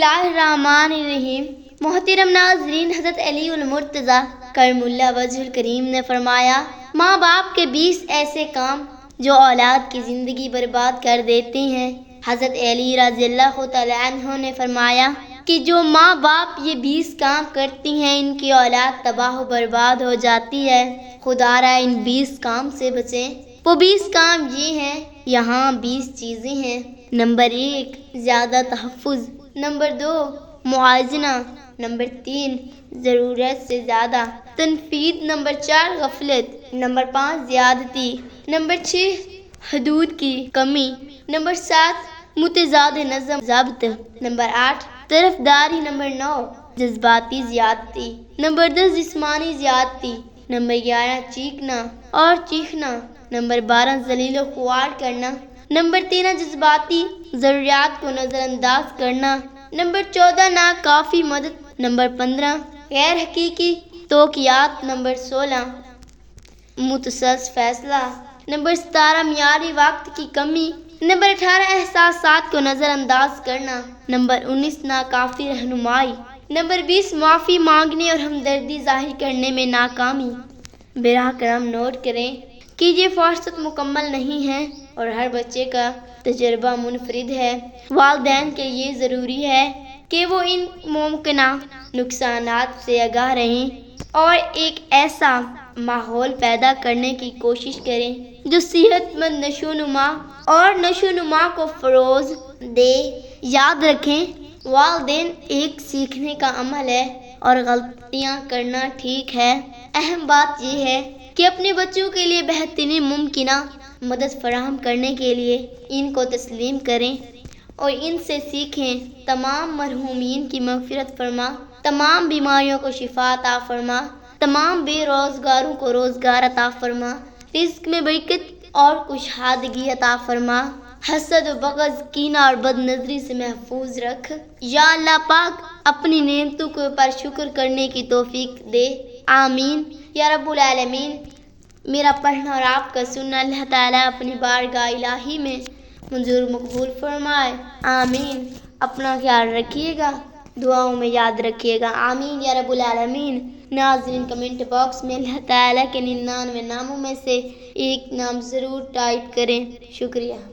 اللہ الرحمن الرحیم۔ محترم ناظرین، حضرت علی المرتضیٰ کرم اللہ وجہ الکریم نے فرمایا، ماں باپ کے 20 ایسے کام جو اولاد کی زندگی برباد کر دیتے ہیں۔ حضرت علی رضی اللہ تعالیٰ عنہ نے فرمایا کہ جو ماں باپ یہ 20 کام کرتی ہیں ان کی اولاد تباہ و برباد ہو جاتی ہے۔ خدا را ان 20 کام سے بچیں۔ وہ 20 کام یہ ہیں، یہاں 20 چیزیں ہیں۔ نمبر 1، زیادہ تحفظ۔ نمبر 2، موازنہ۔ نمبر 3، ضرورت سے زیادہ تنفید۔ نمبر 4، غفلت۔ نمبر 5، زیادتی۔ نمبر 6، حدود کی کمی۔ نمبر 7، متضاد نظم ضبط۔ نمبر 8، طرفداری۔ نمبر 9، جذباتی زیادتی۔ نمبر 10، جسمانی زیادتی۔ نمبر 11، چیخنا اور چیخنا۔ نمبر 12، ذلیل و خوار کرنا۔ نمبر 13، جذباتی ضروریات کو نظر انداز کرنا۔ نمبر 14، ناکافی مدد۔ نمبر 15، غیر حقیقی توقعات۔ نمبر 16، متسلسل فیصلہ۔ نمبر 17، معیاری وقت کی کمی۔ نمبر 18، احساسات کو نظر انداز کرنا۔ نمبر 19، ناکافی رہنمائی۔ نمبر 20، معافی مانگنے اور ہمدردی ظاہر کرنے میں ناکامی۔ براہ کرم نوٹ کریں کہ یہ فہرست مکمل نہیں ہے اور ہر بچے کا تجربہ منفرد ہے۔ والدین کے یہ ضروری ہے کہ وہ ان ممکنہ نقصانات سے آگاہ رہیں اور ایک ایسا ماحول پیدا کرنے کی کوشش کریں جو صحت مند نشو و نما کو فروغ دے۔ یاد رکھیں، والدین ایک سیکھنے کا عمل ہے اور غلطیاں کرنا ٹھیک ہے۔ اہم بات یہ ہے کہ اپنے بچوں کے لیے بہترین ممکنہ مدد فراہم کرنے کے لیے ان کو تسلیم کریں اور ان سے سیکھیں۔ تمام مرحومین کی مغفرت فرما، تمام بیماریوں کو شفا عطا فرما، تمام بے روزگاروں کو روزگار عطا فرما، رزق میں برکت اور کشادگی عطا فرما، حسد و بغض، کینہ اور بد نظری سے محفوظ رکھ۔ یا اللہ پاک اپنی نعمتوں کو پر شکر کرنے کی توفیق دے، آمین یا رب العالمین۔ میرا پڑھنا اور آپ کا سننا اللہ تعالیٰ اپنی بارگاہ الہی میں منظور مقبول فرمائے، آمین۔ اپنا خیال رکھیے گا، دعاؤں میں یاد رکھیے گا، آمین یا رب العالمین۔ ناظرین، کمنٹ باکس میں اللہ تعالیٰ کے 99 ناموں میں سے ایک نام ضرور ٹائپ کریں۔ شکریہ۔